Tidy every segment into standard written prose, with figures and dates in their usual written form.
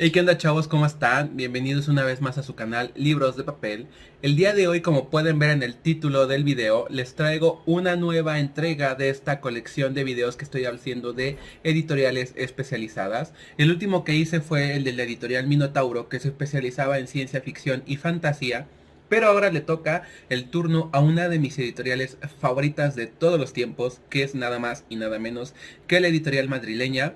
Hey, ¿qué onda, chavos? ¿Cómo están? Bienvenidos una vez más a su canal Libros de Papel. El día de hoy, como pueden ver en el título del video, les traigo una nueva entrega de esta colección de videos que estoy haciendo de editoriales especializadas. El último que hice fue el de la editorial Minotauro, que se especializaba en ciencia ficción y fantasía. Pero ahora le toca el turno a una de mis editoriales favoritas de todos los tiempos, que es nada más y nada menos que la editorial madrileña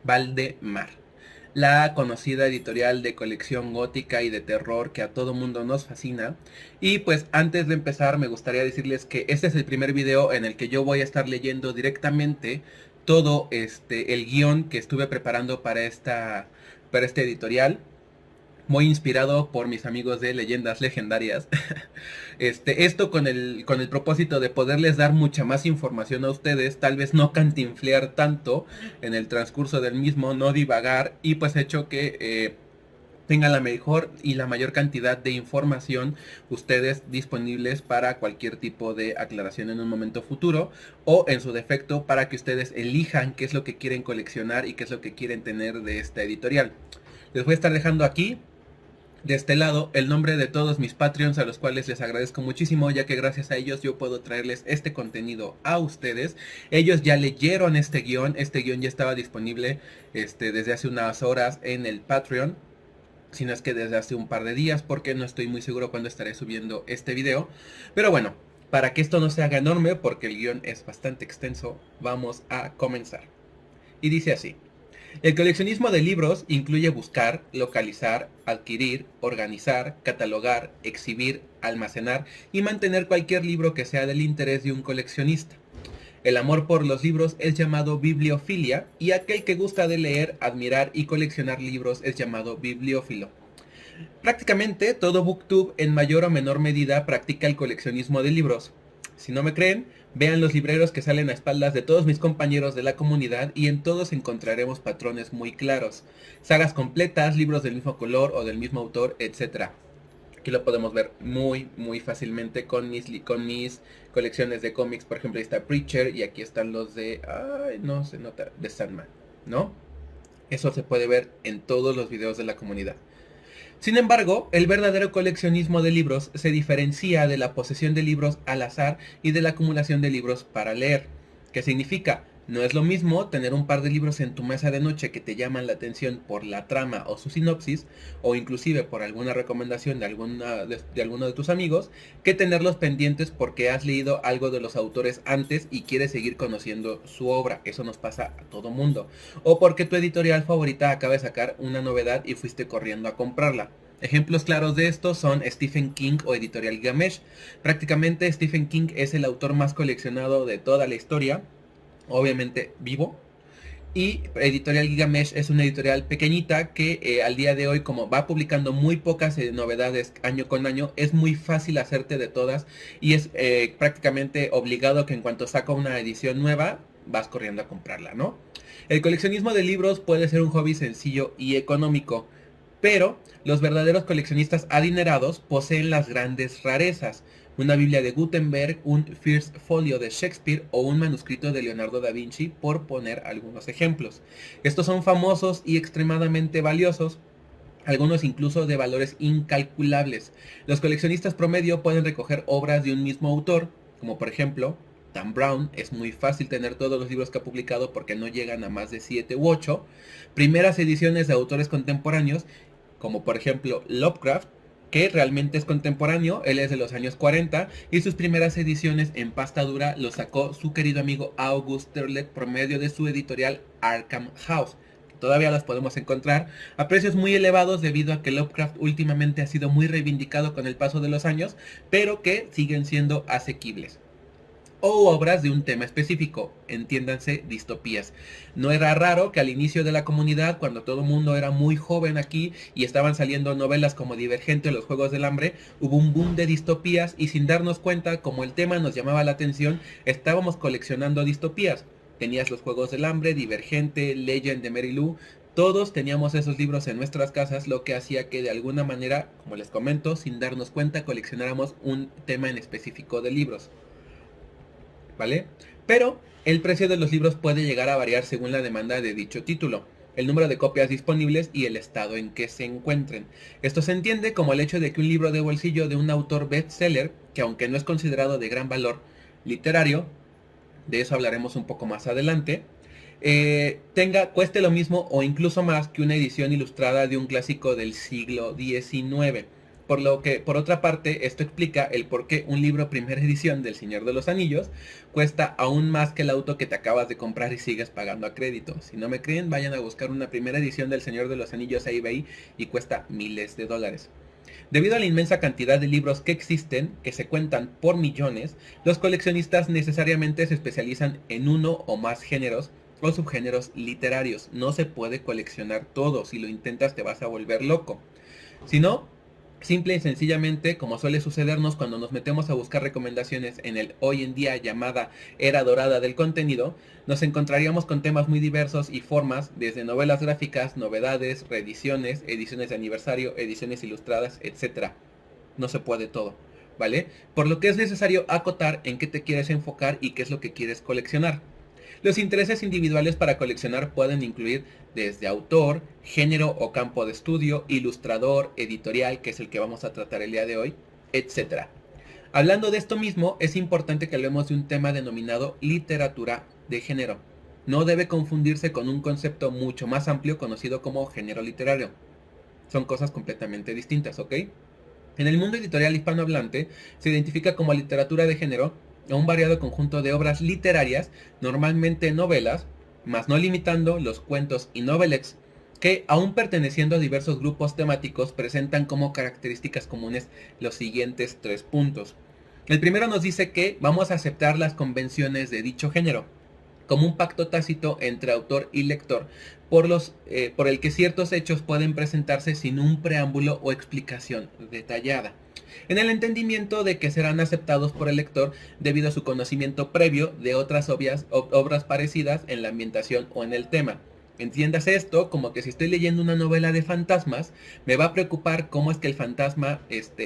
Valdemar, la conocida editorial de colección gótica y de terror que a todo mundo nos fascina. Y pues antes de empezar me gustaría decirles que este es el primer video en el que yo voy a estar leyendo directamente todo el guión que estuve preparando para esta editorial, muy inspirado por mis amigos de Leyendas Legendarias. Esto con el propósito de poderles dar mucha más información a ustedes, tal vez no cantinflear tanto en el transcurso del mismo, no divagar, y pues hecho que tengan la mejor y la mayor cantidad de información ustedes disponibles para cualquier tipo de aclaración en un momento futuro, o en su defecto para que ustedes elijan qué es lo que quieren coleccionar y qué es lo que quieren tener de esta editorial. Les voy a estar dejando aquí de este lado el nombre de todos mis Patreons, a los cuales les agradezco muchísimo, ya que gracias a ellos yo puedo traerles este contenido a ustedes. Ellos ya leyeron este guión ya estaba disponible desde hace unas horas en el Patreon, si no es que desde hace un par de días, porque no estoy muy seguro cuándo estaré subiendo este video. Pero bueno, para que esto no se haga enorme, porque el guión es bastante extenso, vamos a comenzar. Y dice así: el coleccionismo de libros incluye buscar, localizar, adquirir, organizar, catalogar, exhibir, almacenar y mantener cualquier libro que sea del interés de un coleccionista. El amor por los libros es llamado bibliofilia, y aquel que gusta de leer, admirar y coleccionar libros es llamado bibliófilo. Prácticamente todo booktube en mayor o menor medida practica el coleccionismo de libros. Si no me creen, vean los libreros que salen a espaldas de todos mis compañeros de la comunidad y en todos encontraremos patrones muy claros. Sagas completas, libros del mismo color o del mismo autor, etc. Aquí lo podemos ver muy fácilmente con mis colecciones de cómics. Por ejemplo, ahí está Preacher y aquí están los de... Ay, no se nota, de Sandman, ¿no? Eso se puede ver en todos los videos de la comunidad. Sin embargo, el verdadero coleccionismo de libros se diferencia de la posesión de libros al azar y de la acumulación de libros para leer. ¿Qué significa? No es lo mismo tener un par de libros en tu mesa de noche que te llaman la atención por la trama o su sinopsis, o inclusive por alguna recomendación de alguno de tus amigos, que tenerlos pendientes porque has leído algo de los autores antes y quieres seguir conociendo su obra. Eso nos pasa a todo mundo. O porque tu editorial favorita acaba de sacar una novedad y fuiste corriendo a comprarla. Ejemplos claros de esto son Stephen King o Editorial Gilgamesh. Prácticamente Stephen King es el autor más coleccionado de toda la historia, obviamente vivo. Y Editorial Gilgamesh es una editorial pequeñita que al día de hoy, como va publicando muy pocas novedades año con año, es muy fácil hacerte de todas, y es prácticamente obligado que en cuanto saca una edición nueva, vas corriendo a comprarla, ¿no? El coleccionismo de libros puede ser un hobby sencillo y económico, pero los verdaderos coleccionistas adinerados poseen las grandes rarezas: una Biblia de Gutenberg, un First Folio de Shakespeare o un manuscrito de Leonardo da Vinci, por poner algunos ejemplos. Estos son famosos y extremadamente valiosos, algunos incluso de valores incalculables. Los coleccionistas promedio pueden recoger obras de un mismo autor, como por ejemplo Dan Brown. Es muy fácil tener todos los libros que ha publicado porque no llegan a más de 7 u 8. Primeras ediciones de autores contemporáneos, como por ejemplo Lovecraft, que realmente es contemporáneo, él es de los años 40, y sus primeras ediciones en pasta dura lo sacó su querido amigo August Derleth por medio de su editorial Arkham House. Todavía las podemos encontrar a precios muy elevados debido a que Lovecraft últimamente ha sido muy reivindicado con el paso de los años, pero que siguen siendo asequibles. O obras de un tema específico, entiéndanse distopías. No era raro que al inicio de la comunidad, cuando todo el mundo era muy joven aquí y estaban saliendo novelas como Divergente o Los Juegos del Hambre, hubo un boom de distopías, y sin darnos cuenta, como el tema nos llamaba la atención, estábamos coleccionando distopías. Tenías Los Juegos del Hambre, Divergente, Legend de Mary Lou. Todos teníamos esos libros en nuestras casas, lo que hacía que de alguna manera, como les comento, sin darnos cuenta, coleccionáramos un tema en específico de libros, ¿vale? Pero el precio de los libros puede llegar a variar según la demanda de dicho título. el número de copias disponibles y el estado en que se encuentren. Esto se entiende como el hecho de que un libro de bolsillo de un autor bestseller, que aunque no es considerado de gran valor literario, de eso hablaremos un poco más adelante, cueste lo mismo o incluso más que una edición ilustrada de un clásico del siglo XIX. Por lo que, por otra parte, esto explica el por qué un libro primera edición del Señor de los Anillos cuesta aún más que el auto que te acabas de comprar y sigues pagando a crédito. Si no me creen, vayan a buscar una primera edición del Señor de los Anillos a eBay y cuesta miles de dólares. Debido a la inmensa cantidad de libros que existen, que se cuentan por millones, los coleccionistas necesariamente se especializan en uno o más géneros o subgéneros literarios. No se puede coleccionar todo, si lo intentas te vas a volver loco. Si no, simple y sencillamente, como suele sucedernos cuando nos metemos a buscar recomendaciones en el hoy en día llamada era dorada del contenido, nos encontraríamos con temas muy diversos y formas, desde novelas gráficas, novedades, reediciones, ediciones de aniversario, ediciones ilustradas, etc. No se puede todo, ¿vale? Por lo que es necesario acotar en qué te quieres enfocar y qué es lo que quieres coleccionar. Los intereses individuales para coleccionar pueden incluir desde autor, género o campo de estudio, ilustrador, editorial, que es el que vamos a tratar el día de hoy, etc. Hablando de esto mismo, es importante que hablemos de un tema denominado literatura de género. No debe confundirse con un concepto mucho más amplio conocido como género literario. Son cosas completamente distintas, ¿ok? En el mundo editorial hispanohablante se identifica como literatura de género a un variado conjunto de obras literarias, normalmente novelas, mas no limitando los cuentos y novelettes, que aún perteneciendo a diversos grupos temáticos presentan como características comunes los siguientes 3 puntos. El primero nos dice que vamos a aceptar las convenciones de dicho género como un pacto tácito entre autor y lector, por el que ciertos hechos pueden presentarse sin un preámbulo o explicación detallada, en el entendimiento de que serán aceptados por el lector debido a su conocimiento previo de otras obras parecidas en la ambientación o en el tema. Entiendas esto como que si estoy leyendo una novela de fantasmas, me va a preocupar cómo es que el fantasma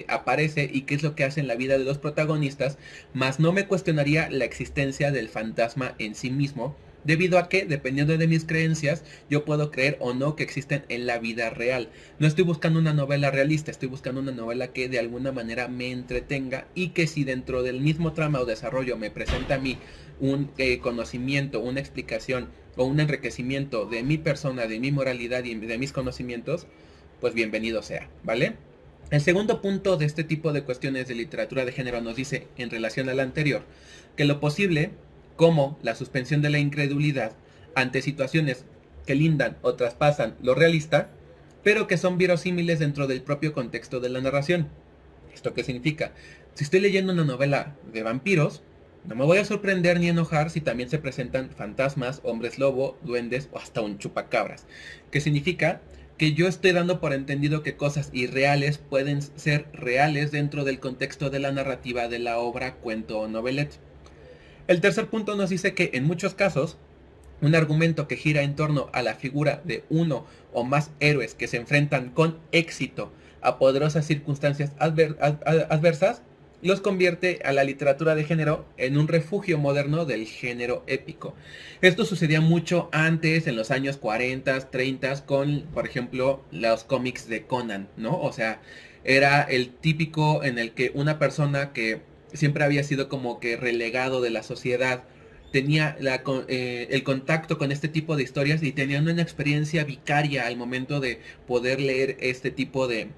aparece y qué es lo que hace en la vida de los protagonistas, mas no me cuestionaría la existencia del fantasma en sí mismo, debido a que, dependiendo de mis creencias, yo puedo creer o no que existen en la vida real. No estoy buscando una novela realista, estoy buscando una novela que de alguna manera me entretenga y que si dentro del mismo trama o desarrollo me presenta a mí un conocimiento, una explicación o un enriquecimiento de mi persona, de mi moralidad y de mis conocimientos, pues bienvenido sea, ¿vale? El segundo punto de este tipo de cuestiones de literatura de género nos dice, en relación al anterior, que lo posible, como la suspensión de la incredulidad ante situaciones que lindan o traspasan lo realista, pero que son verosímiles dentro del propio contexto de la narración. ¿Esto qué significa? Si estoy leyendo una novela de vampiros, no me voy a sorprender ni enojar si también se presentan fantasmas, hombres lobo, duendes o hasta un chupacabras. ¿Qué significa? Que yo estoy dando por entendido que cosas irreales pueden ser reales dentro del contexto de la narrativa de la obra, cuento o novelette. El tercer punto nos dice que en muchos casos, un argumento que gira en torno a la figura de uno o más héroes que se enfrentan con éxito a poderosas circunstancias adversas, los convierte a la literatura de género en un refugio moderno del género épico. Esto sucedía mucho antes, en los años 40, 30, con, por ejemplo, los cómics de Conan, ¿no? O sea, era el típico en el que una persona que siempre había sido como que relegado de la sociedad, tenía el contacto con este tipo de historias y tenían una experiencia vicaria al momento de poder leer este tipo de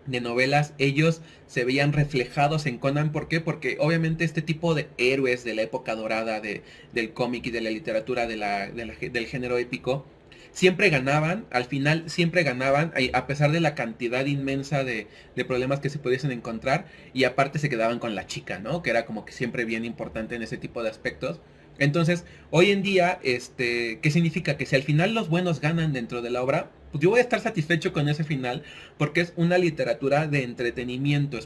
novelas. Ellos se veían reflejados en Conan. ¿Por qué? Porque obviamente este tipo de héroes de la época dorada del cómic y de la literatura del género épico siempre ganaban, al final siempre ganaban, a pesar de la cantidad inmensa de problemas que se pudiesen encontrar, y aparte se quedaban con la chica, ¿no? Que era como que siempre bien importante en ese tipo de aspectos. Entonces, hoy en día, ¿qué significa? Que si al final los buenos ganan dentro de la obra, pues yo voy a estar satisfecho con ese final, porque es una literatura de entretenimiento,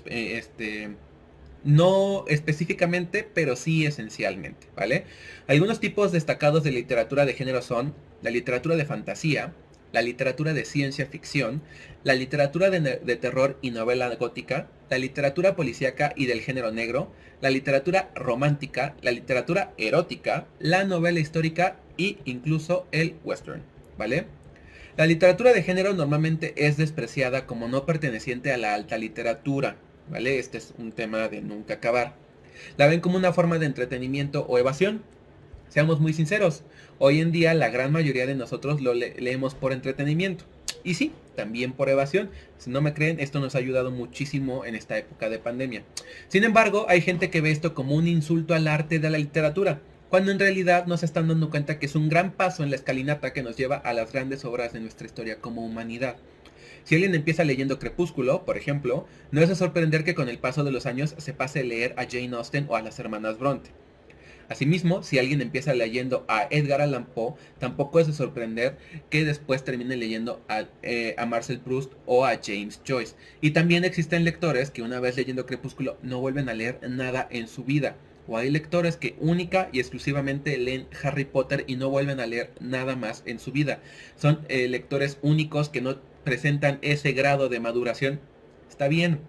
no específicamente, pero sí esencialmente, ¿vale? Algunos tipos destacados de literatura de género son la literatura de fantasía, la literatura de ciencia ficción, la literatura de terror y novela gótica, la literatura policíaca y del género negro, la literatura romántica, la literatura erótica, la novela histórica e incluso el western, ¿vale? La literatura de género normalmente es despreciada como no perteneciente a la alta literatura, ¿vale? Este es un tema de nunca acabar. La ven como una forma de entretenimiento o evasión. Seamos muy sinceros, hoy en día la gran mayoría de nosotros lo leemos por entretenimiento. Y sí, también por evasión. Si no me creen, esto nos ha ayudado muchísimo en esta época de pandemia. Sin embargo, hay gente que ve esto como un insulto al arte de la literatura, cuando en realidad no se están dando cuenta que es un gran paso en la escalinata que nos lleva a las grandes obras de nuestra historia como humanidad. Si alguien empieza leyendo Crepúsculo, por ejemplo, no es de sorprender que con el paso de los años se pase a leer a Jane Austen o a las hermanas Bronte. Asimismo, si alguien empieza leyendo a Edgar Allan Poe, tampoco es de sorprender que después termine leyendo a Marcel Proust o a James Joyce. Y también existen lectores que una vez leyendo Crepúsculo no vuelven a leer nada en su vida. O hay lectores que única y exclusivamente leen Harry Potter y no vuelven a leer nada más en su vida. Son lectores únicos que no presentan ese grado de maduración. Está bien.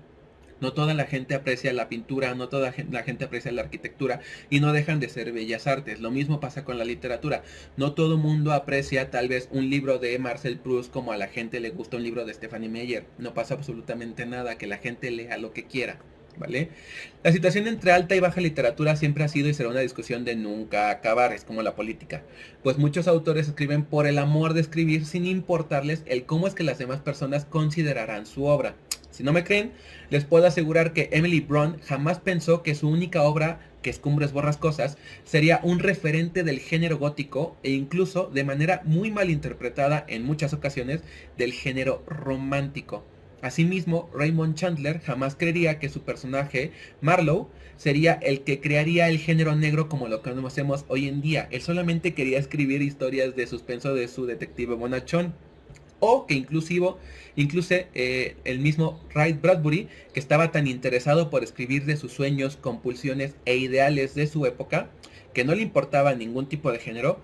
No toda la gente aprecia la pintura, no toda la gente aprecia la arquitectura y no dejan de ser bellas artes. Lo mismo pasa con la literatura. No todo mundo aprecia tal vez un libro de Marcel Proust como a la gente le gusta un libro de Stephanie Meyer. No pasa absolutamente nada, que la gente lea lo que quiera. ¿Vale? La situación entre alta y baja literatura siempre ha sido y será una discusión de nunca acabar, es como la política. Pues muchos autores escriben por el amor de escribir sin importarles el cómo es que las demás personas considerarán su obra. Si no me creen, les puedo asegurar que Emily Bront jamás pensó que su única obra, que es Cumbres Borrascosas, sería un referente del género gótico e incluso de manera muy mal interpretada en muchas ocasiones del género romántico. Asimismo, Raymond Chandler jamás creería que su personaje, Marlowe, sería el que crearía el género negro como lo conocemos hoy en día. Él solamente quería escribir historias de suspenso de su detective bonachón. O que el mismo Ray Bradbury, que estaba tan interesado por escribir de sus sueños, compulsiones e ideales de su época, que no le importaba ningún tipo de género,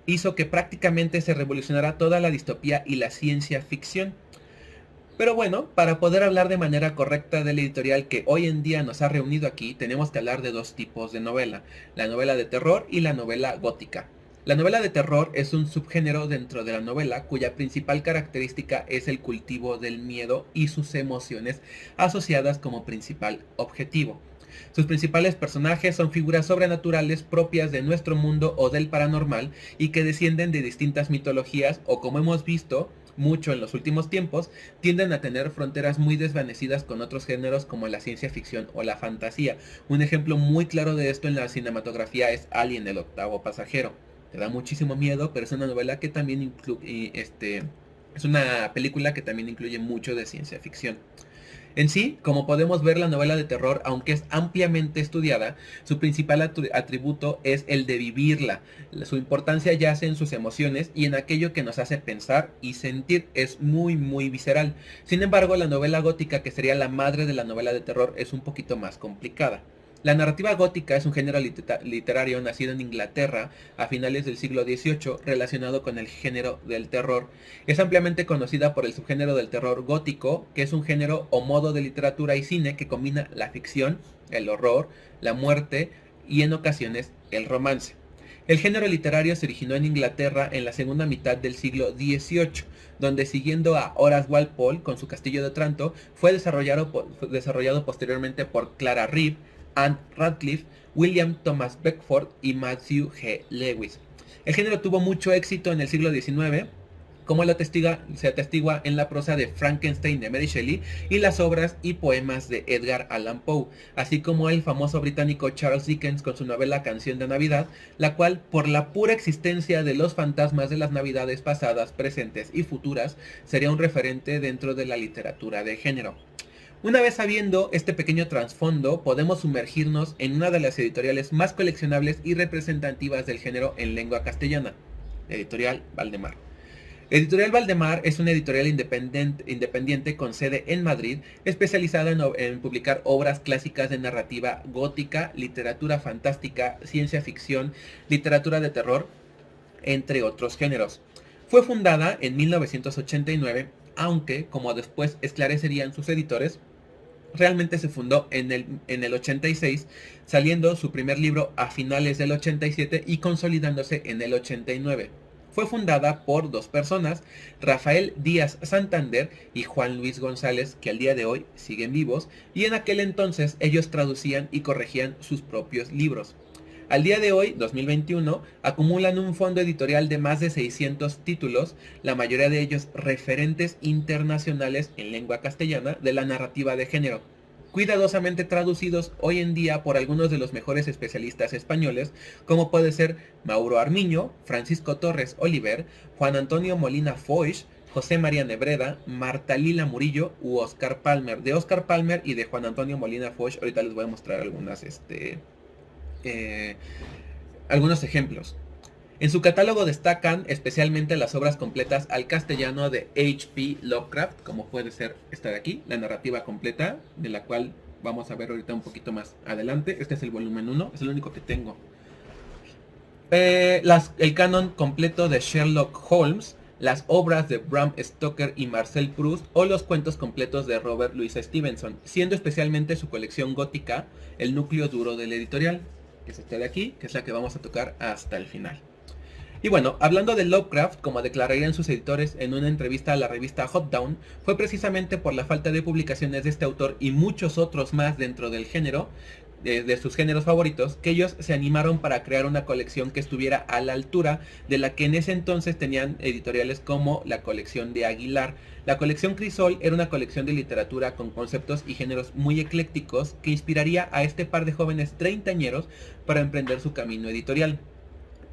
hizo que prácticamente se revolucionara toda la distopía y la ciencia ficción. Pero bueno, para poder hablar de manera correcta del editorial que hoy en día nos ha reunido aquí, tenemos que hablar de dos tipos de novela, la novela de terror y la novela gótica. La novela de terror es un subgénero dentro de la novela cuya principal característica es el cultivo del miedo y sus emociones asociadas como principal objetivo. Sus principales personajes son figuras sobrenaturales propias de nuestro mundo o del paranormal y que descienden de distintas mitologías o, como hemos visto mucho en los últimos tiempos, tienden a tener fronteras muy desvanecidas con otros géneros como la ciencia ficción o la fantasía. Un ejemplo muy claro de esto en la cinematografía es Alien, el octavo pasajero. Te da muchísimo miedo, pero es una novela que también es una película que también incluye mucho de ciencia ficción. En sí, como podemos ver, la novela de terror, aunque es ampliamente estudiada, su principal atributo es el de vivirla. Su importancia yace en sus emociones y en aquello que nos hace pensar y sentir. Es muy muy visceral. Sin embargo, la novela gótica, que sería la madre de la novela de terror, es un poquito más complicada. La narrativa gótica es un género literario nacido en Inglaterra a finales del siglo XVIII relacionado con el género del terror. Es ampliamente conocida por el subgénero del terror gótico, que es un género o modo de literatura y cine que combina la ficción, el horror, la muerte y en ocasiones el romance. El género literario se originó en Inglaterra en la segunda mitad del siglo XVIII, donde siguiendo a Horace Walpole con su Castillo de Otranto, fue desarrollado posteriormente por Clara Reeve, Anne Radcliffe, William Thomas Beckford y Matthew G. Lewis. El género tuvo mucho éxito en el siglo XIX, como se atestigua en la prosa de Frankenstein de Mary Shelley y las obras y poemas de Edgar Allan Poe, así como el famoso británico Charles Dickens con su novela Canción de Navidad, la cual, por la pura existencia de los fantasmas de las navidades pasadas, presentes y futuras, sería un referente dentro de la literatura de género. Una vez sabiendo este pequeño trasfondo, podemos sumergirnos en una de las editoriales más coleccionables y representativas del género en lengua castellana, Editorial Valdemar. Editorial Valdemar es una editorial independiente con sede en Madrid, especializada en publicar obras clásicas de narrativa gótica, literatura fantástica, ciencia ficción, literatura de terror, entre otros géneros. Fue fundada en 1989, aunque, como después esclarecerían sus editores, realmente se fundó en el 86, saliendo su primer libro a finales del 87 y consolidándose en el 89. Fue fundada por dos personas, Rafael Díaz Santander y Juan Luis González, que al día de hoy siguen vivos, y en aquel entonces ellos traducían y corregían sus propios libros. Al día de hoy, 2021, acumulan un fondo editorial de más de 600 títulos, la mayoría de ellos referentes internacionales en lengua castellana de la narrativa de género, cuidadosamente traducidos hoy en día por algunos de los mejores especialistas españoles, como puede ser Mauro Armiño, Francisco Torres Oliver, Juan Antonio Molina Foix, José María Nebreda, Marta Lila Murillo u Oscar Palmer. De Oscar Palmer y de Juan Antonio Molina Foix, ahorita les voy a mostrar algunos ejemplos. En su catálogo destacan especialmente las obras completas al castellano de H.P. Lovecraft, como puede ser esta de aquí, la narrativa completa, de la cual vamos a ver ahorita un poquito más adelante. Este es el volumen 1, es el único que tengo. El canon completo de Sherlock Holmes, las obras de Bram Stoker y Marcel Proust o los cuentos completos de Robert Louis Stevenson, siendo especialmente su colección gótica el núcleo duro del editorial, que es esta de aquí, que es la que vamos a tocar hasta el final. Y bueno, hablando de Lovecraft, como declararían sus editores en una entrevista a la revista Hot Down, fue precisamente por la falta de publicaciones de este autor y muchos otros más dentro del género, de sus géneros favoritos, que ellos se animaron para crear una colección que estuviera a la altura de la que en ese entonces tenían editoriales como la colección de Aguilar. La colección Crisol era una colección de literatura con conceptos y géneros muy eclécticos que inspiraría a este par de jóvenes treintañeros para emprender su camino editorial.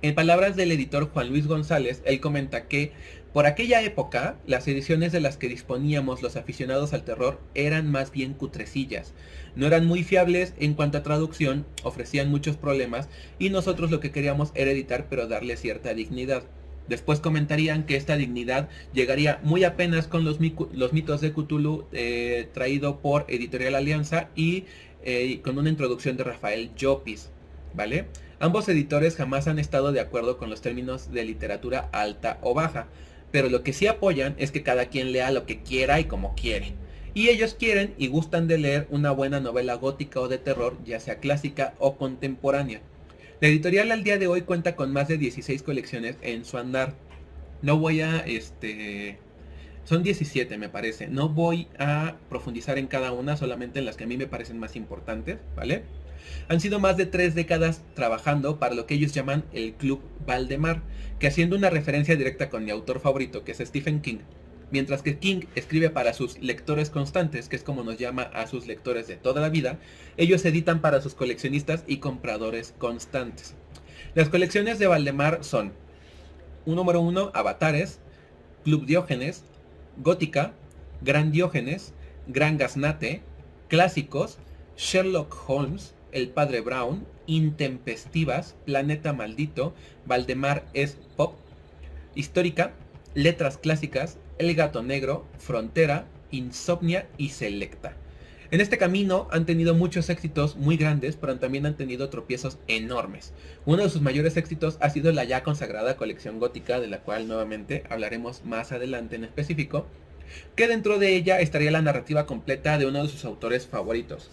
En palabras del editor Juan Luis González, él comenta que por aquella época las ediciones de las que disponíamos los aficionados al terror eran más bien cutrecillas. No eran muy fiables en cuanto a traducción, ofrecían muchos problemas y nosotros lo que queríamos era editar pero darle cierta dignidad. Después comentarían que esta dignidad llegaría muy apenas con los mitos de Cthulhu traído por Editorial Alianza y con una introducción de Rafael Llopis, ¿vale? Ambos editores jamás han estado de acuerdo con los términos de literatura alta o baja, pero lo que sí apoyan es que cada quien lea lo que quiera y como quiere. Y ellos quieren y gustan de leer una buena novela gótica o de terror, ya sea clásica o contemporánea. La editorial al día de hoy cuenta con más de 16 colecciones en su andar. No voy a, son 17 me parece. No voy a profundizar en cada una, solamente en las que a mí me parecen más importantes, ¿vale? Han sido más de 3 décadas trabajando para lo que ellos llaman el Club Valdemar, que haciendo una referencia directa con mi autor favorito, que es Stephen King. Mientras que King escribe para sus lectores constantes, que es como nos llama a sus lectores de toda la vida, ellos editan para sus coleccionistas y compradores constantes. Las colecciones de Valdemar son, número 1, Avatares, Club Diógenes, Gótica, Gran Diógenes, Gran Gaznate, Clásicos, Sherlock Holmes, El Padre Brown, Intempestivas, Planeta Maldito, Valdemar es Pop, Histórica, Letras Clásicas, El Gato Negro, Frontera, Insomnia y Selecta. En este camino han tenido muchos éxitos muy grandes, pero también han tenido tropiezos enormes. Uno de sus mayores éxitos ha sido la ya consagrada colección gótica, de la cual nuevamente hablaremos más adelante en específico, que dentro de ella estaría la narrativa completa de uno de sus autores favoritos,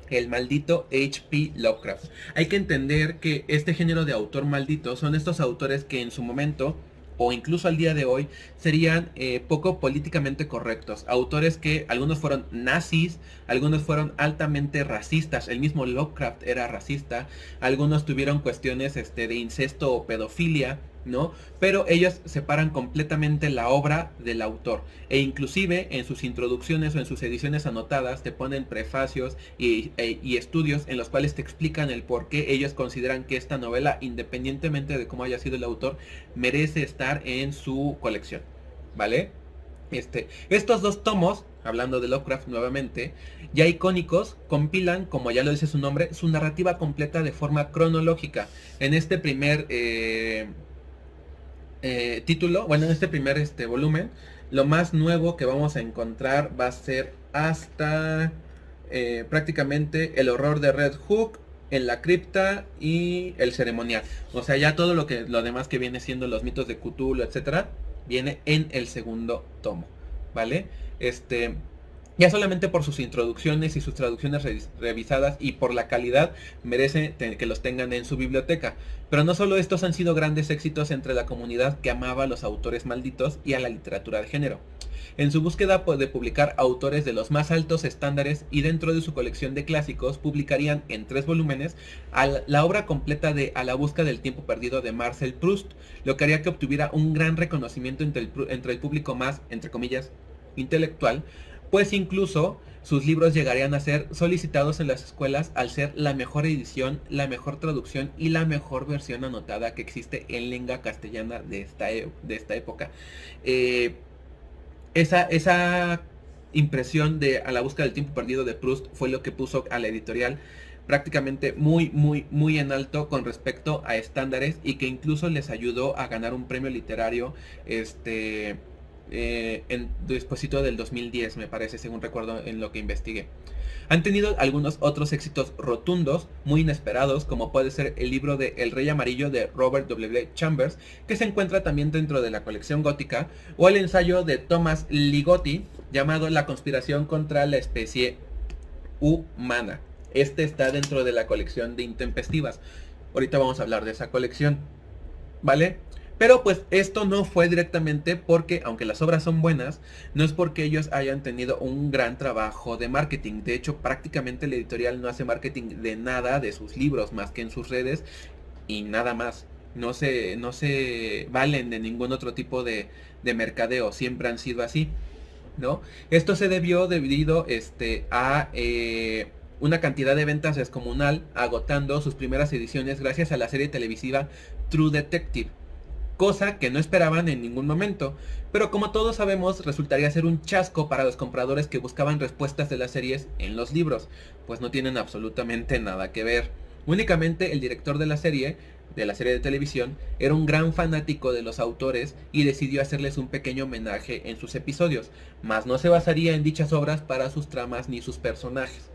el maldito H.P. Lovecraft. Hay que entender que este género de autor maldito son estos autores que en su momento, o incluso al día de hoy, serían poco políticamente correctos. Autores que algunos fueron nazis, algunos fueron altamente racistas. El mismo Lovecraft era racista. Algunos tuvieron cuestiones de incesto o pedofilia, ¿no? Pero ellos separan completamente la obra del autor. E inclusive en sus introducciones o en sus ediciones anotadas te ponen prefacios y estudios en los cuales te explican el por qué ellos consideran que esta novela, independientemente de cómo haya sido el autor, merece estar en su colección, ¿vale? Estos dos tomos, hablando de Lovecraft nuevamente, ya icónicos, compilan, como ya lo dice su nombre, su narrativa completa de forma cronológica. En este primer título, bueno, en este primer volumen, lo más nuevo que vamos a encontrar va a ser hasta prácticamente el horror de Red Hook, en la cripta y el ceremonial. O sea, ya todo lo demás que viene siendo los mitos de Cthulhu, etcétera, viene en el segundo tomo, ¿vale? Ya solamente por sus introducciones y sus traducciones revisadas y por la calidad merece que los tengan en su biblioteca. Pero no solo estos han sido grandes éxitos entre la comunidad que amaba a los autores malditos y a la literatura de género. En su búsqueda de publicar autores de los más altos estándares y dentro de su colección de clásicos publicarían en 3 volúmenes la obra completa de A la busca del tiempo perdido de Marcel Proust, lo que haría que obtuviera un gran reconocimiento entre el público más, entre comillas, intelectual, pues incluso sus libros llegarían a ser solicitados en las escuelas al ser la mejor edición, la mejor traducción y la mejor versión anotada que existe en lengua castellana de esta época. Eh, esa impresión de A la búsqueda del tiempo perdido de Proust fue lo que puso a la editorial prácticamente muy en alto con respecto a estándares y que incluso les ayudó a ganar un premio literario en despuesito del 2010, me parece, según recuerdo en lo que investigué. Han tenido algunos otros éxitos rotundos, muy inesperados, como puede ser el libro de El Rey Amarillo de Robert W. Chambers, que se encuentra también dentro de la colección gótica, o el ensayo de Thomas Ligotti, llamado La conspiración contra la especie humana. Este está dentro de la colección de Intempestivas. Ahorita vamos a hablar de esa colección, ¿vale? Pero pues esto no fue directamente porque, aunque las obras son buenas, no es porque ellos hayan tenido un gran trabajo de marketing. De hecho, prácticamente la editorial no hace marketing de nada de sus libros, más que en sus redes y nada más. No se valen de ningún otro tipo de mercadeo, siempre han sido así, ¿no? Esto se debió debido a una cantidad de ventas descomunal, agotando sus primeras ediciones gracias a la serie televisiva True Detective, cosa que no esperaban en ningún momento, pero como todos sabemos resultaría ser un chasco para los compradores que buscaban respuestas de las series en los libros, pues no tienen absolutamente nada que ver. Únicamente el director de la serie de televisión, era un gran fanático de los autores y decidió hacerles un pequeño homenaje en sus episodios, mas no se basaría en dichas obras para sus tramas ni sus personajes.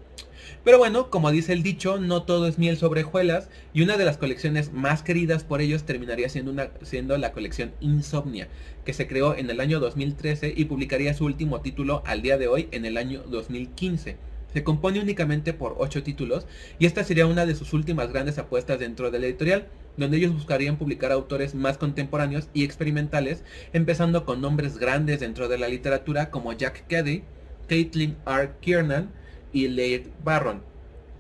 Pero bueno, como dice el dicho, no todo es miel sobre hojuelas, y una de las colecciones más queridas por ellos terminaría siendo la colección Insomnia, que se creó en el año 2013 y publicaría su último título al día de hoy en el año 2015. Se compone únicamente por 8 títulos, y esta sería una de sus últimas grandes apuestas dentro de la editorial, donde ellos buscarían publicar autores más contemporáneos y experimentales, empezando con nombres grandes dentro de la literatura como Jack Cady, Caitlin R. Kiernan y Leigh Barron,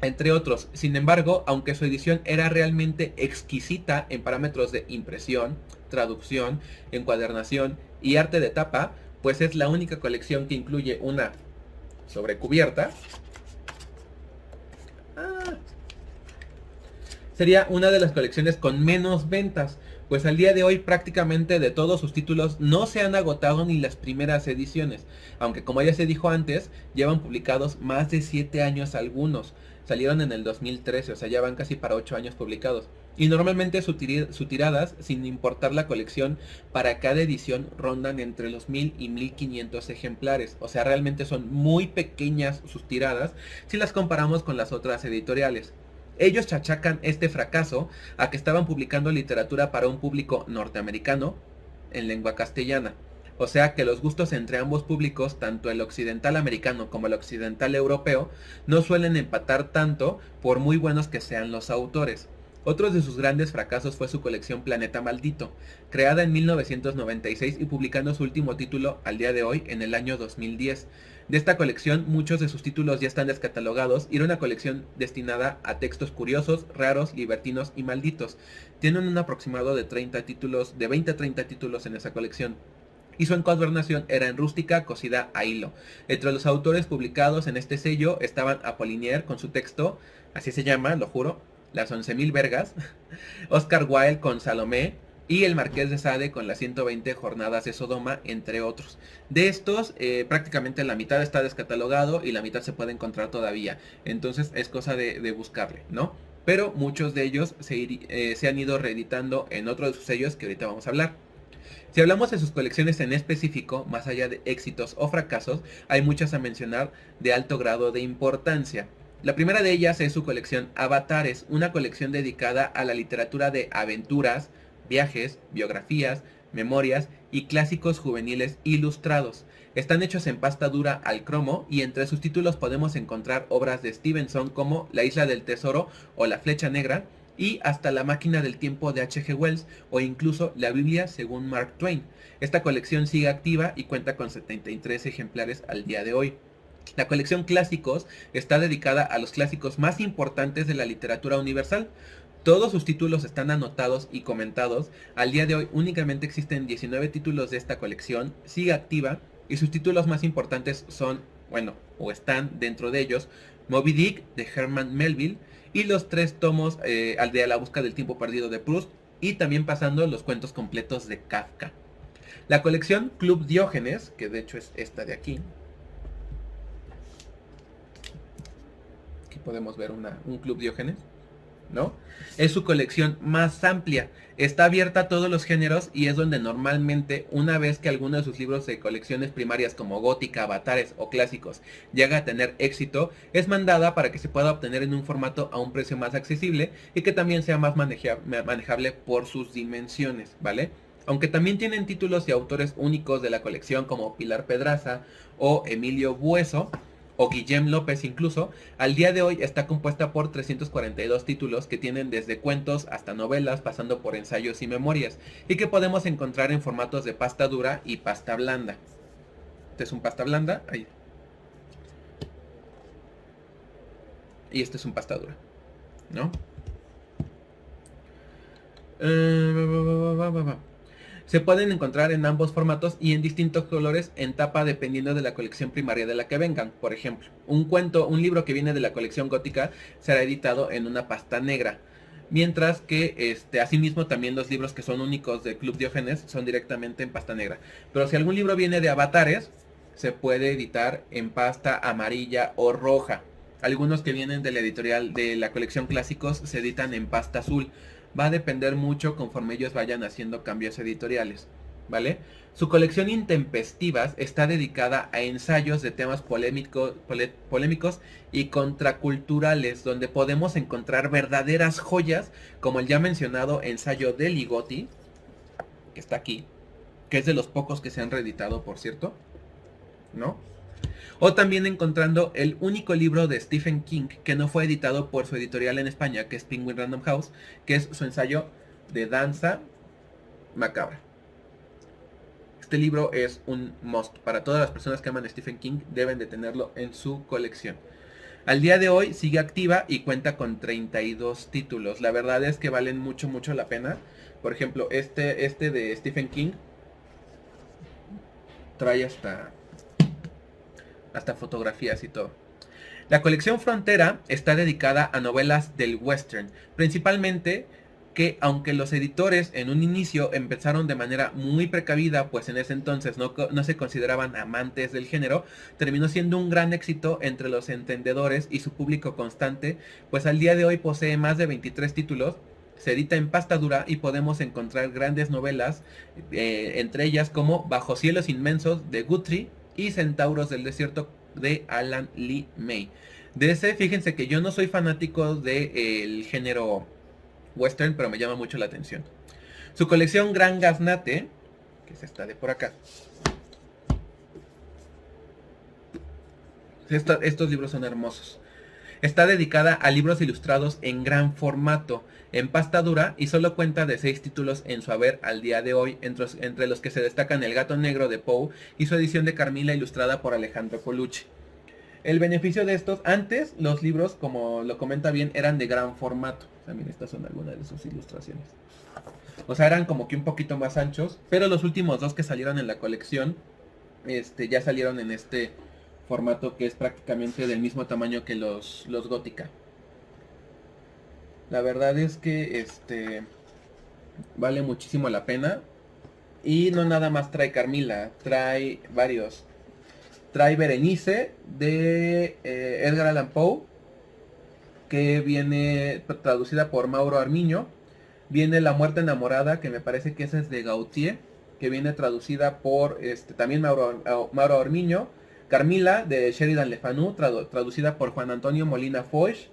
entre otros. Sin embargo, aunque su edición era realmente exquisita en parámetros de impresión, traducción, encuadernación y arte de tapa, pues es la única colección que incluye una sobrecubierta. Sería una de las colecciones con menos ventas, pues al día de hoy prácticamente de todos sus títulos no se han agotado ni las primeras ediciones, aunque como ya se dijo antes, llevan publicados más de 7 años algunos. Salieron en el 2013, o sea, ya van casi para 8 años publicados. Y normalmente sus tiradas, sin importar la colección, para cada edición rondan entre los 1000 y 1500 ejemplares. O sea, realmente son muy pequeñas sus tiradas si las comparamos con las otras editoriales. Ellos achacan este fracaso a que estaban publicando literatura para un público norteamericano en lengua castellana. O sea que los gustos entre ambos públicos, tanto el occidental americano como el occidental europeo, no suelen empatar tanto por muy buenos que sean los autores. Otro de sus grandes fracasos fue su colección Planeta Maldito, creada en 1996 y publicando su último título al día de hoy en el año 2010. De esta colección, muchos de sus títulos ya están descatalogados y era una colección destinada a textos curiosos, raros, libertinos y malditos. Tienen un aproximado de 30 títulos, de 20 a 30 títulos en esa colección. Y su encuadernación era en rústica, cosida a hilo. Entre los autores publicados en este sello estaban Apollinaire con su texto, así se llama, lo juro, Las 11.000 vergas, Oscar Wilde con Salomé, y el Marqués de Sade con las 120 jornadas de Sodoma, entre otros. De estos, prácticamente la mitad está descatalogado y la mitad se puede encontrar todavía. Entonces es cosa de buscarle, ¿no? Pero muchos de ellos se han ido reeditando en otros de sus sellos que ahorita vamos a hablar. Si hablamos de sus colecciones en específico, más allá de éxitos o fracasos, hay muchas a mencionar de alto grado de importancia. La primera de ellas es su colección Avatares, una colección dedicada a la literatura de aventuras, viajes, biografías, memorias y clásicos juveniles ilustrados. Están hechos en pasta dura al cromo y entre sus títulos podemos encontrar obras de Stevenson como La Isla del Tesoro o La Flecha Negra y hasta La Máquina del Tiempo de H.G. Wells o incluso la Biblia según Mark Twain. Esta colección sigue activa y cuenta con 73 ejemplares al día de hoy. La colección Clásicos está dedicada a los clásicos más importantes de la literatura universal. Todos sus títulos están anotados y comentados. Al día de hoy únicamente existen 19 títulos de esta colección, sigue activa y sus títulos más importantes son, bueno, o están dentro de ellos, Moby Dick de Herman Melville y los 3 tomos al de A la busca del tiempo perdido de Proust y también pasando los cuentos completos de Kafka. La colección Club Diógenes, que de hecho es esta de aquí. Aquí podemos ver un Club Diógenes, ¿no? Es su colección más amplia. Está abierta a todos los géneros y es donde normalmente, una vez que alguno de sus libros de colecciones primarias como gótica, avatares o clásicos llega a tener éxito, es mandada para que se pueda obtener en un formato a un precio más accesible y que también sea más manejable por sus dimensiones, ¿vale? Aunque también tienen títulos y autores únicos de la colección como Pilar Pedraza o Emilio Bueso, o Guillem López incluso, al día de hoy está compuesta por 342 títulos que tienen desde cuentos hasta novelas, pasando por ensayos y memorias, y que podemos encontrar en formatos de pasta dura y pasta blanda. Este es un pasta blanda, ahí. Y este es un pasta dura, ¿no? Se pueden encontrar en ambos formatos y en distintos colores en tapa dependiendo de la colección primaria de la que vengan. Por ejemplo, un libro que viene de la colección gótica será editado en una pasta negra. Mientras que asimismo también los libros que son únicos del Club Diógenes son directamente en pasta negra. Pero si algún libro viene de avatares, se puede editar en pasta amarilla o roja. Algunos que vienen de la editorial de la colección Clásicos se editan en pasta azul. Va a depender mucho conforme ellos vayan haciendo cambios editoriales, ¿vale? Su colección Intempestivas está dedicada a ensayos de temas polémicos y contraculturales, donde podemos encontrar verdaderas joyas, como el ya mencionado ensayo de Ligotti, que está aquí, que es de los pocos que se han reeditado, por cierto, ¿no? O también encontrando el único libro de Stephen King que no fue editado por su editorial en España, que es Penguin Random House, que es su ensayo de Danza Macabra. Este libro es un must. Para todas las personas que aman a Stephen King, deben de tenerlo en su colección. Al día de hoy sigue activa y cuenta con 32 títulos. La verdad es que valen mucho la pena. Por ejemplo, este de Stephen King trae hasta fotografías y todo. La colección Frontera está dedicada a novelas del western, principalmente que aunque los editores en un inicio empezaron de manera muy precavida, pues en ese entonces no se consideraban amantes del género, terminó siendo un gran éxito entre los entendedores y su público constante, pues al día de hoy posee más de 23 títulos, se edita en pasta dura y podemos encontrar grandes novelas, entre ellas como Bajo cielos inmensos de Guthrie y Centauros del desierto de Alan Lee May. De ese, fíjense que yo no soy fanático del género western, pero me llama mucho la atención. Su colección Gran Gaznate, que es esta de por acá. Estos libros son hermosos. Está dedicada a libros ilustrados en gran formato, en pasta dura, y solo cuenta de 6 títulos en su haber al día de hoy, entre los que se destacan El Gato Negro de Poe y su edición de Carmila ilustrada por Alejandro Colucci. El beneficio de estos, antes los libros, como lo comenta bien, eran de gran formato. También estas son algunas de sus ilustraciones. O sea, eran como que un poquito más anchos, pero los últimos 2 que salieron en la colección, ya salieron en este formato que es prácticamente del mismo tamaño que los gótica. La verdad es que vale muchísimo la pena. Y no nada más trae Carmila, trae varios. Trae Berenice de Edgar Allan Poe, que viene traducida por Mauro Armiño. Viene La Muerte Enamorada, que me parece que esa es de Gautier, que viene traducida por también Mauro Armiño. Carmila de Sheridan Le Fanu, traducida por Juan Antonio Molina Foix.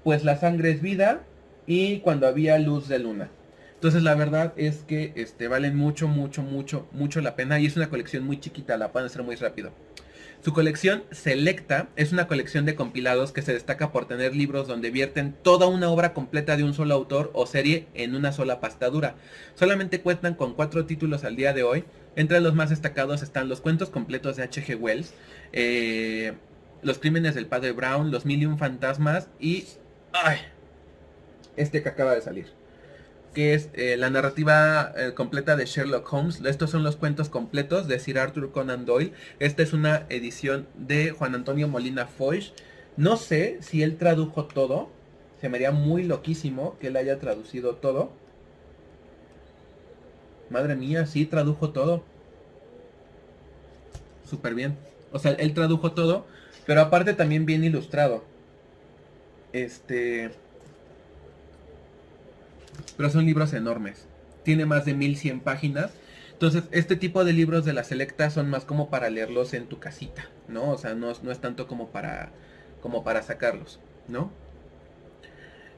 Pues La Sangre es Vida y Cuando había luz de luna. Entonces la verdad es que valen mucho, mucho, mucho, mucho la pena y es una colección muy chiquita, la pueden hacer muy rápido. Su colección Selecta es una colección de compilados que se destaca por tener libros donde vierten toda una obra completa de un solo autor o serie en una sola pastadura. Solamente cuentan con 4 títulos al día de hoy. Entre los más destacados están los cuentos completos de H.G. Wells, Los crímenes del padre Brown, Los mil y un fantasmas y... ¡Ay! Este que acaba de salir, que es la narrativa completa de Sherlock Holmes. Estos son los cuentos completos de Sir Arthur Conan Doyle. Esta es una edición de Juan Antonio Molina Foix. No sé si él tradujo todo. Se me haría muy loquísimo que él haya traducido todo. Madre mía, sí, tradujo todo. Súper bien. O sea, él tradujo todo, pero aparte también bien ilustrado. Pero son libros enormes. Tiene más de 1100 páginas. Entonces, este tipo de libros de la Selecta son más como para leerlos en tu casita, ¿no? O sea, no es tanto como para sacarlos, ¿no?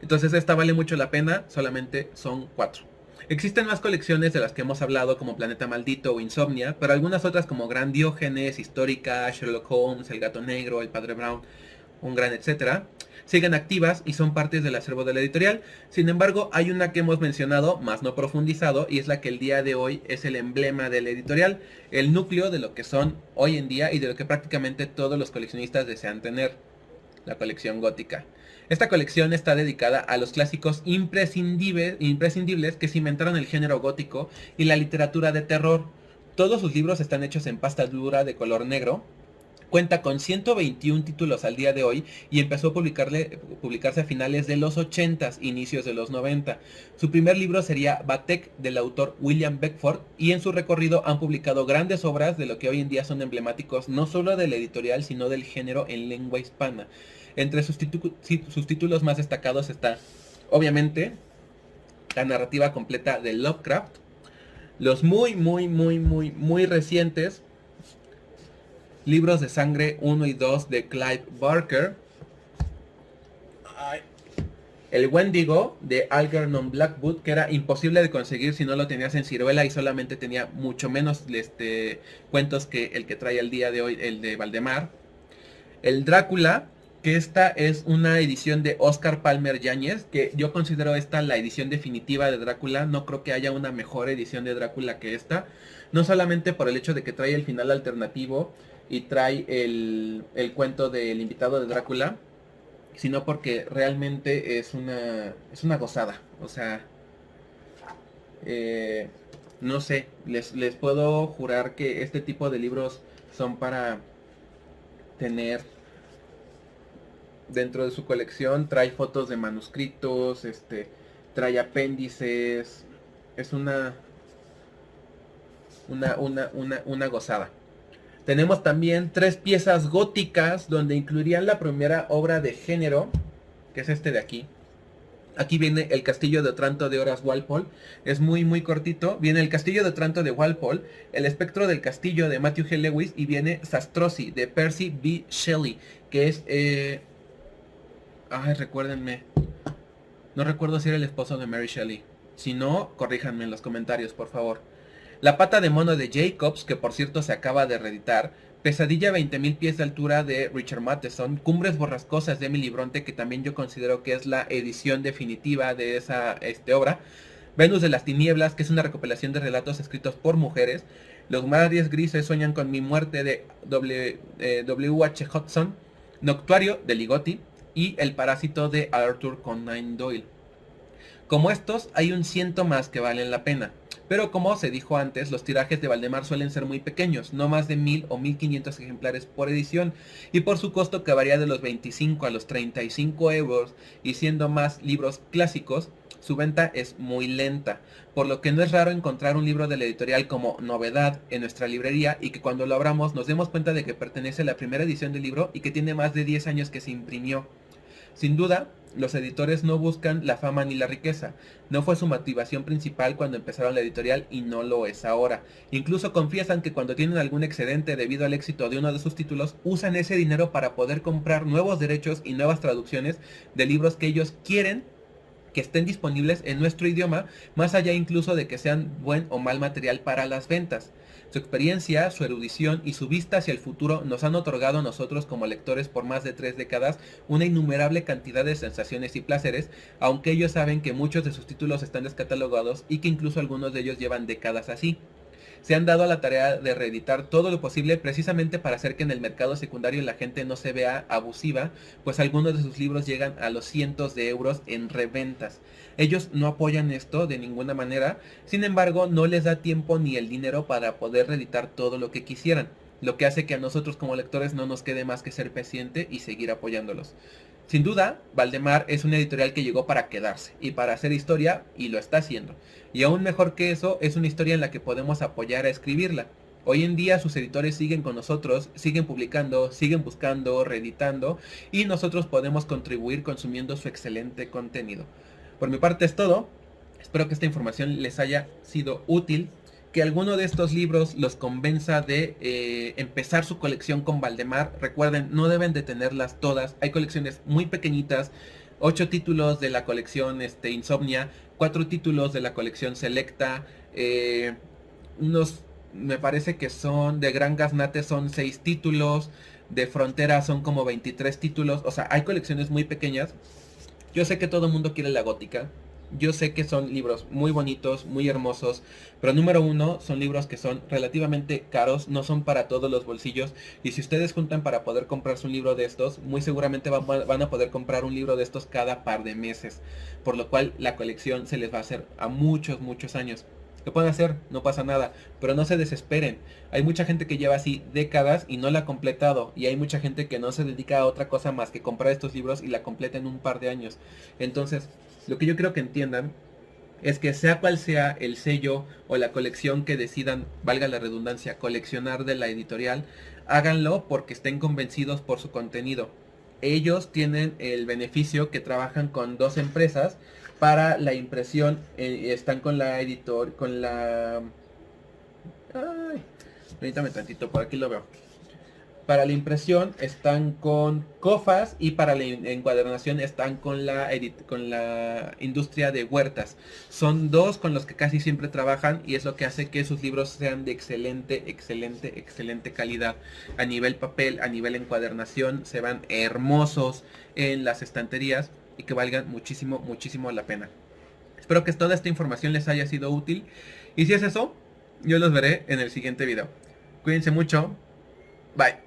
Entonces, esta vale mucho la pena, solamente son 4. Existen más colecciones de las que hemos hablado, como Planeta Maldito o Insomnia, pero algunas otras como Gran Diógenes, Histórica, Sherlock Holmes, El Gato Negro, El Padre Brown, Un Gran Etcétera, siguen activas y son partes del acervo de la editorial. Sin embargo, hay una que hemos mencionado, más no profundizado, y es la que el día de hoy es el emblema de la editorial, el núcleo de lo que son hoy en día y de lo que prácticamente todos los coleccionistas desean tener, la colección gótica. Esta colección está dedicada a los clásicos imprescindibles que cimentaron el género gótico y la literatura de terror. Todos sus libros están hechos en pasta dura de color negro. Cuenta con 121 títulos al día de hoy y empezó a publicarse a finales de los 80s, inicios de los 90. Su primer libro sería Batek, del autor William Beckford, y en su recorrido han publicado grandes obras de lo que hoy en día son emblemáticos no solo de la editorial sino del género en lengua hispana. Entre sus títulos más destacados está, obviamente, la narrativa completa de Lovecraft, los muy recientes Libros de Sangre 1 y 2 de Clive Barker, el Wendigo de Algernon Blackwood, que era imposible de conseguir si no lo tenías en ciruela y solamente tenía mucho menos cuentos que el que trae el día de hoy, el de Valdemar. El Drácula, que esta es una edición de Oscar Palmer Yáñez, que yo considero esta la edición definitiva de Drácula. No creo que haya una mejor edición de Drácula que esta. No solamente por el hecho de que trae el final alternativo y trae el cuento del invitado de Drácula, sino porque realmente es una gozada. O sea, no sé, les puedo jurar que este tipo de libros son para tener dentro de su colección. Trae fotos de manuscritos, trae apéndices. Es una gozada. Tenemos también 3 piezas góticas donde incluirían la primera obra de género, que es este de aquí. Aquí viene El Castillo de Otranto de Horace Walpole. Es muy cortito. Viene El Castillo de Otranto de Walpole, El Espectro del Castillo de Matthew G. Lewis y viene Zastrosi de Percy B. Shelley, que es... recuérdenme. No recuerdo si era el esposo de Mary Shelley. Si no, corríjanme en los comentarios, por favor. La pata de mono de Jacobs, que por cierto se acaba de reeditar. Pesadilla a 20.000 pies de altura de Richard Matheson. Cumbres borrascosas de Emily Bronte, que también yo considero que es la edición definitiva de esa obra. Venus de las Tinieblas, que es una recopilación de relatos escritos por mujeres. Los mares grises sueñan con mi muerte de W.H. Hudson. Noctuario de Ligotti. Y El Parásito de Arthur Conan Doyle. Como estos, hay un ciento más que valen la pena. Pero como se dijo antes, los tirajes de Valdemar suelen ser muy pequeños, no más de 1000 o 1500 ejemplares por edición, y por su costo que varía de los 25 a los 35 euros, y siendo más libros clásicos, su venta es muy lenta, por lo que no es raro encontrar un libro de la editorial como novedad en nuestra librería y que cuando lo abramos nos demos cuenta de que pertenece a la primera edición del libro y que tiene más de 10 años que se imprimió. Sin duda, los editores no buscan la fama ni la riqueza. No fue su motivación principal cuando empezaron la editorial y no lo es ahora. Incluso confiesan que cuando tienen algún excedente debido al éxito de uno de sus títulos, usan ese dinero para poder comprar nuevos derechos y nuevas traducciones de libros que ellos quieren que estén disponibles en nuestro idioma, más allá incluso de que sean buen o mal material para las ventas. Su experiencia, su erudición y su vista hacia el futuro nos han otorgado a nosotros como lectores por más de 3 décadas una innumerable cantidad de sensaciones y placeres, aunque ellos saben que muchos de sus títulos están descatalogados y que incluso algunos de ellos llevan décadas así. Se han dado a la tarea de reeditar todo lo posible precisamente para hacer que en el mercado secundario la gente no se vea abusiva, pues algunos de sus libros llegan a los cientos de euros en reventas. Ellos no apoyan esto de ninguna manera, sin embargo no les da tiempo ni el dinero para poder reeditar todo lo que quisieran, lo que hace que a nosotros como lectores no nos quede más que ser paciente y seguir apoyándolos. Sin duda, Valdemar es una editorial que llegó para quedarse y para hacer historia, y lo está haciendo. Y aún mejor que eso, es una historia en la que podemos apoyar a escribirla. Hoy en día sus editores siguen con nosotros, siguen publicando, siguen buscando, reeditando, y nosotros podemos contribuir consumiendo su excelente contenido. Por mi parte es todo. Espero que esta información les haya sido útil, que alguno de estos libros los convenza de empezar su colección con Valdemar. Recuerden, no deben de tenerlas todas. Hay colecciones muy pequeñitas. 8 títulos de la colección Insomnia, 4 títulos de la colección Selecta, unos, me parece que son de Gran Gaznate, son 6 títulos, de Frontera son como 23 títulos. O sea, hay colecciones muy pequeñas. Yo sé que todo el mundo quiere la gótica. Yo sé que son libros muy bonitos, muy hermosos, pero número uno, son libros que son relativamente caros, no son para todos los bolsillos, y si ustedes juntan para poder comprarse un libro de estos, muy seguramente van a poder comprar un libro de estos cada par de meses, por lo cual la colección se les va a hacer a muchos, muchos años. ¿Qué pueden hacer? No pasa nada, pero no se desesperen. Hay mucha gente que lleva así décadas y no la ha completado, y hay mucha gente que no se dedica a otra cosa más que comprar estos libros y la completa en un par de años. Entonces, lo que yo creo que entiendan es que sea cual sea el sello o la colección que decidan, valga la redundancia, coleccionar de la editorial, háganlo porque estén convencidos por su contenido. Ellos tienen el beneficio que trabajan con 2 empresas para la impresión, están con la editor, con la... Ay, permítame tantito, por aquí lo veo. Para la impresión están con Cofas, y para la encuadernación están con con la industria de Huertas. Son 2 con los que casi siempre trabajan, y es lo que hace que sus libros sean de excelente, excelente, excelente calidad. A nivel papel, a nivel encuadernación, se van hermosos en las estanterías y que valgan muchísimo, muchísimo la pena. Espero que toda esta información les haya sido útil, y si es eso, yo los veré en el siguiente video. Cuídense mucho. Bye.